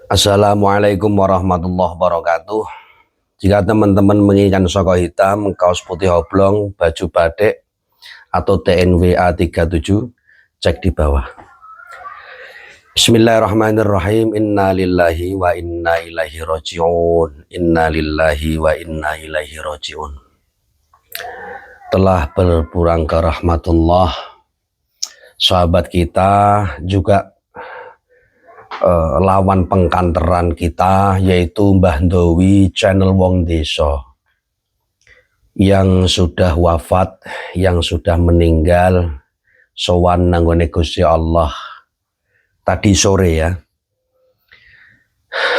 Assalamualaikum warahmatullahi wabarakatuh. Jika teman-teman menginginkan soko hitam, kaos putih oblong, baju batik, atau TNWA 37, cek di bawah. Bismillahirrahmanirrahim. Inna lillahi wa inna ilaihi roji'un. Inna lillahi wa inna ilaihi roji'un. Telah berpulang ke rahmatullah, sahabat kita juga lawan pengkanteran kita, yaitu Mbah Ndowi channel Wong Deso, yang sudah wafat, yang sudah meninggal sowan nanggone Gusti Allah tadi sore ya.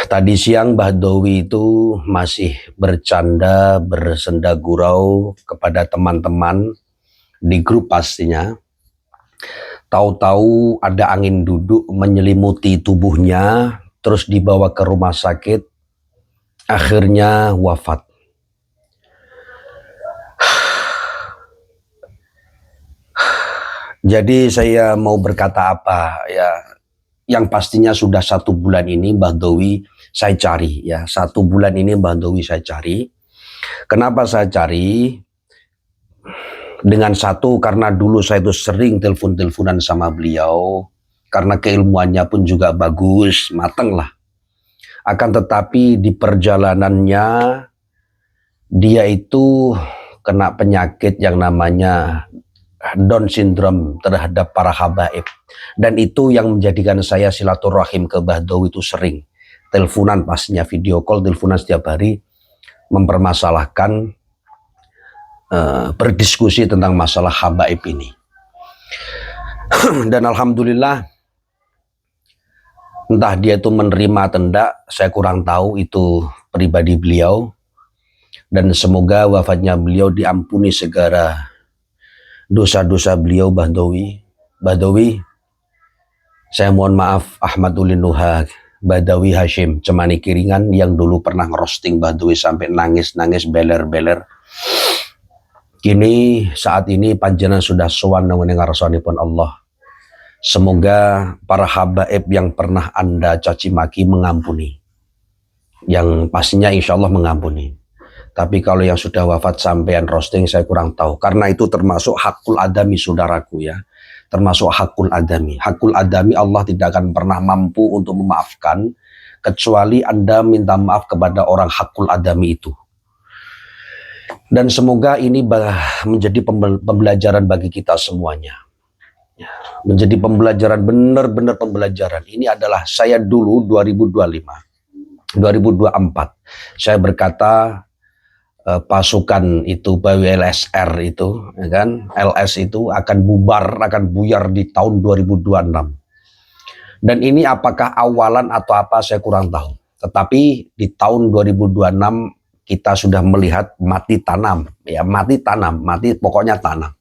Tadi siang Mbah Ndowi itu masih bercanda, bersenda gurau kepada teman-teman di grup pastinya. Tahu-tahu ada angin duduk menyelimuti tubuhnya, terus dibawa ke rumah sakit, akhirnya wafat. Jadi saya mau berkata apa ya, yang pastinya sudah 1 bulan ini Mbah Ndowi saya cari ya, 1 bulan ini Mbah Ndowi saya cari. Kenapa saya cari? Dengan satu, karena dulu saya itu sering telepon-teleponan sama beliau, karena keilmuannya pun juga bagus, mateng lah. Akan tetapi di perjalanannya dia itu kena penyakit yang namanya Down syndrome terhadap para habaib. Dan itu yang menjadikan saya silaturahim ke Mbah Ndowi itu sering. Teleponan pastinya, video call, teleponan setiap hari, mempermasalahkan, berdiskusi tentang masalah habaib ini. Dan alhamdulillah, entah dia itu menerima atau tidak, saya kurang tahu, itu pribadi beliau. Dan semoga wafatnya beliau diampuni segala dosa-dosa beliau. Mbah Ndowi, saya mohon maaf, Ahmad Ulin Nuha Badawi Hashim Cemani Kiringan, yang dulu pernah ngerosting Mbah Ndowi sampai nangis-nangis, beler-beler. Kini saat ini panjenengan sudah sowan nang ngarsanipun Allah. Semoga para habaib yang pernah Anda caci maki mengampuni. Yang pastinya insya Allah mengampuni. Tapi kalau yang sudah wafat sampean roasting, saya kurang tahu. Karena itu termasuk hakul adami, saudaraku ya. Termasuk hakul adami. Hakul adami Allah tidak akan pernah mampu untuk memaafkan, kecuali Anda minta maaf kepada orang hakul adami itu. Dan semoga ini menjadi pembelajaran bagi kita semuanya. Menjadi pembelajaran, benar-benar pembelajaran. Ini adalah saya dulu 2024. Saya berkata pasukan itu, LSR itu, ya kan, LS itu akan bubar, akan buyar di tahun 2026. Dan ini apakah awalan atau apa saya kurang tahu. Tetapi di tahun 2026 kita sudah melihat mati tanam, ya, mati pokoknya tanam.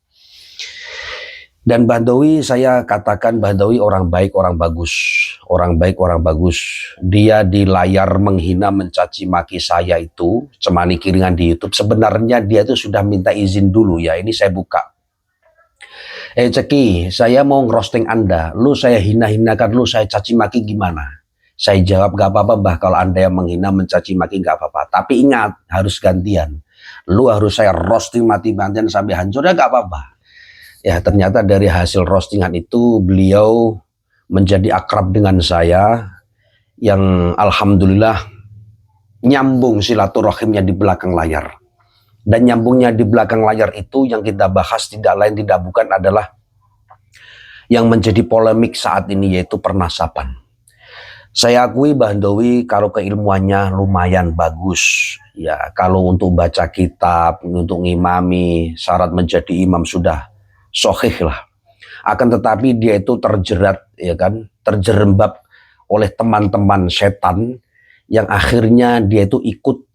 Dan Mbah Ndowi, saya katakan Mbah Ndowi orang baik, orang bagus, orang baik, orang bagus. Dia di layar menghina, mencaci maki saya itu, Cemani Kiringan di YouTube. Sebenarnya dia itu sudah minta izin dulu ya. Ini saya buka. Ceki, saya mau ngerosting Anda, lu saya hina-hinakan, lu saya caci maki gimana? Saya jawab, gak apa-apa Mbah, kalau Anda yang menghina, mencaci maki gak apa-apa. Tapi ingat, harus gantian. Lu harus saya roasting mati-matian sampai hancur, ya gak apa-apa. Ya ternyata dari hasil roastingan itu beliau menjadi akrab dengan saya, yang alhamdulillah nyambung silaturahimnya di belakang layar. Dan nyambungnya di belakang layar itu yang kita bahas tidak lain tidak bukan adalah yang menjadi polemik saat ini, yaitu pernasaban. Saya akui Mbah Ndowi kalau keilmuannya lumayan bagus ya, kalau untuk baca kitab, untuk ngimami, syarat menjadi imam sudah sahih lah. Akan tetapi dia itu terjerat, ya kan, terjerembab oleh teman-teman setan yang akhirnya dia itu ikut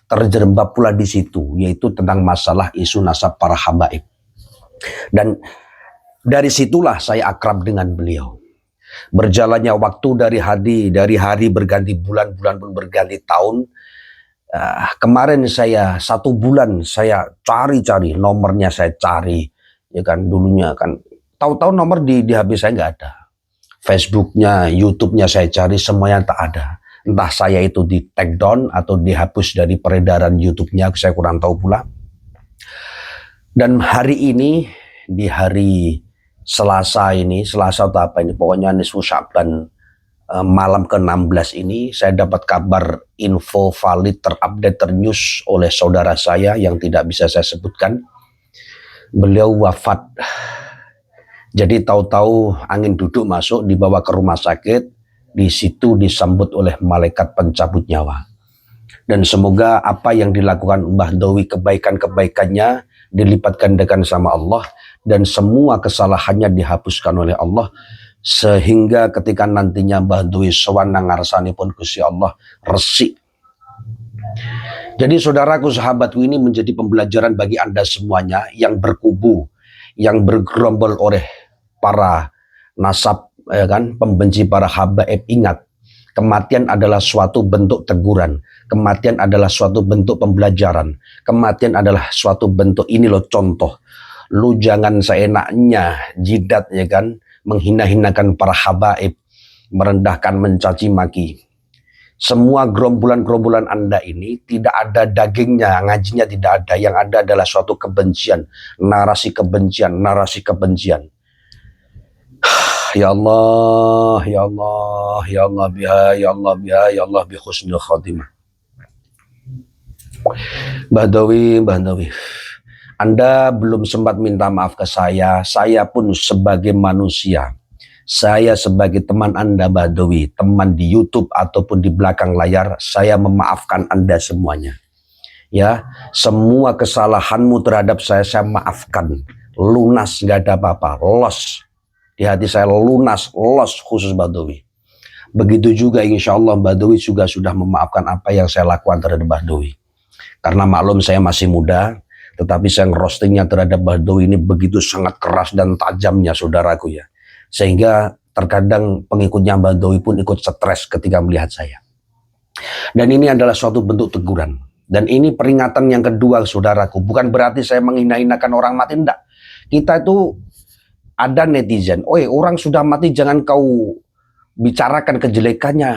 terjerembab pula di situ, yaitu tentang masalah isu nasab para habaib. Dan dari situlah saya akrab dengan beliau. Berjalannya waktu dari hari berganti bulan, bulan pun berganti tahun. Kemarin saya 1 bulan saya cari-cari nomornya, saya cari, ya kan, dulunya kan tahu-tahu nomor di HP saya nggak ada. Facebooknya, YouTube-nya saya cari, semuanya tak ada. Entah saya itu di take down atau dihapus dari peredaran YouTube-nya, saya kurang tahu pula. Dan hari ini, di hari Selasa ini, Selasa atau apa ini, pokoknya nisfu Sya'ban, malam ke-16 ini, saya dapat kabar info valid terupdate ternews oleh saudara saya yang tidak bisa saya sebutkan. Beliau wafat. Jadi tahu-tahu angin duduk masuk, dibawa ke rumah sakit, di situ disambut oleh malaikat pencabut nyawa. Dan semoga apa yang dilakukan Mbah Dowi, kebaikan-kebaikannya dilipat gandakan sama Allah, dan semua kesalahannya dihapuskan oleh Allah, sehingga ketika nantinya Mbah Dowi sowan nang ngarsanipun Gusti Allah resik. Jadi saudaraku, sahabatku, ini menjadi pembelajaran bagi Anda semuanya yang berkubu, yang bergerombol oleh para nasab, ya kan, pembenci para habaib. Ingat, kematian adalah suatu bentuk teguran, kematian adalah suatu bentuk pembelajaran, kematian adalah suatu bentuk, ini loh contoh, lu jangan seenaknya jidat, ya kan, menghina-hinakan para habaib, merendahkan, mencaci maki. Semua gerombolan-gerombolan Anda ini tidak ada dagingnya, ngajinya tidak ada. Yang ada adalah suatu kebencian, narasi kebencian, narasi kebencian. Ya Allah, ya Allah, ya Allah biha, ya Allah biha, ya Allah bi husnul khatimah. Mbah Dowi, Anda belum sempat minta maaf ke saya pun sebagai manusia. Saya sebagai teman Anda, Mbah Dowi, teman di YouTube ataupun di belakang layar, saya memaafkan Anda semuanya. Ya, semua kesalahanmu terhadap saya maafkan. Lunas, nggak ada apa-apa, los. Di hati saya lunas, los, khusus Mbah Dowi. Begitu juga insya Allah Mbah Dowi juga sudah memaafkan apa yang saya lakukan terhadap Mbah Dowi. Karena maklum saya masih muda, tetapi saya roastingnya terhadap Mbah Dowi ini begitu sangat keras dan tajamnya, saudaraku ya. Sehingga terkadang pengikutnya Mbah Dowi pun ikut stres ketika melihat saya. Dan ini adalah suatu bentuk teguran. Dan ini peringatan yang kedua, saudaraku. Bukan berarti saya menghina-hinakan orang mati, enggak. Kita itu ada netizen, orang sudah mati jangan kau bicarakan kejelekannya.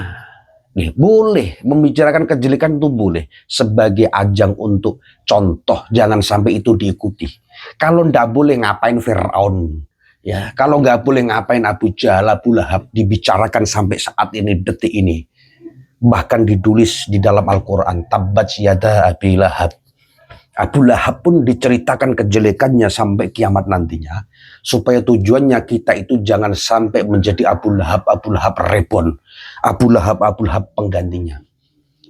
Nih, boleh, membicarakan kejelekan itu boleh. Sebagai ajang untuk contoh, jangan sampai itu diikuti. Kalau ndak boleh ngapain Fir'aun. Ya, kalau nggak boleh ngapain Abu Jahal, Abu Lahab dibicarakan sampai saat ini, detik ini. Bahkan ditulis di dalam Al-Quran, tabbat yada Abi Lahab. Abu Lahab pun diceritakan kejelekannya sampai kiamat nantinya. Supaya tujuannya kita itu jangan sampai menjadi Abu Lahab rebon. Abu Lahab penggantinya.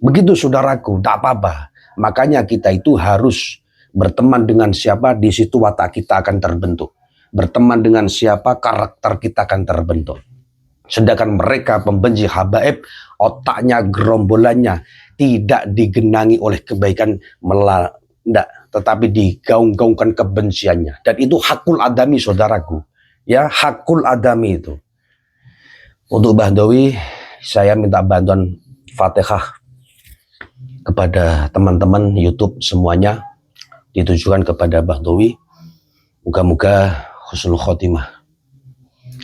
Begitu saudaraku, tak apa-apa. Makanya kita itu harus berteman dengan siapa, di situ watak kita akan terbentuk. Berteman dengan siapa, karakter kita akan terbentuk. Sedangkan mereka pembenci habaib, otaknya, gerombolannya tidak digenangi oleh kebaikan, tetapi digaung-gaungkan kebenciannya. Dan itu hakul adami, saudaraku. Ya, hakul adami itu. Untuk Mbah Dowi, saya minta bantuan Fatihah kepada teman-teman YouTube semuanya, ditujukan kepada Mbah Dowi. Moga-moga husnul khotimah.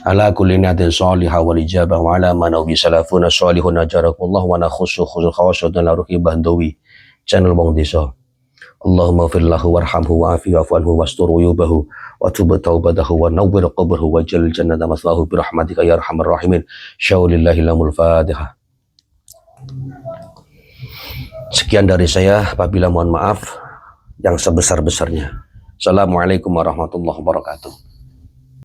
Ala kulli niyatin salihah wal ijabah wa ala ma nabi salafuna salihun ajarakumullah wa nakhussu khusul khawasatan la ruhi Mbah Dowi channel Wong Desa. Allahumma firlahu warhamhu wa'afi wa'fu'anhu wastur uyubahu wa tub taubatahu wa nawwir qabrahu wa jal jannata maswahu birahmatika ya arhamar rahimin. Syaulillahi lamul Fatihah. Sekian dari saya, apabila mohon maaf yang sebesar-besarnya. Assalamualaikum warahmatullahi wabarakatuh.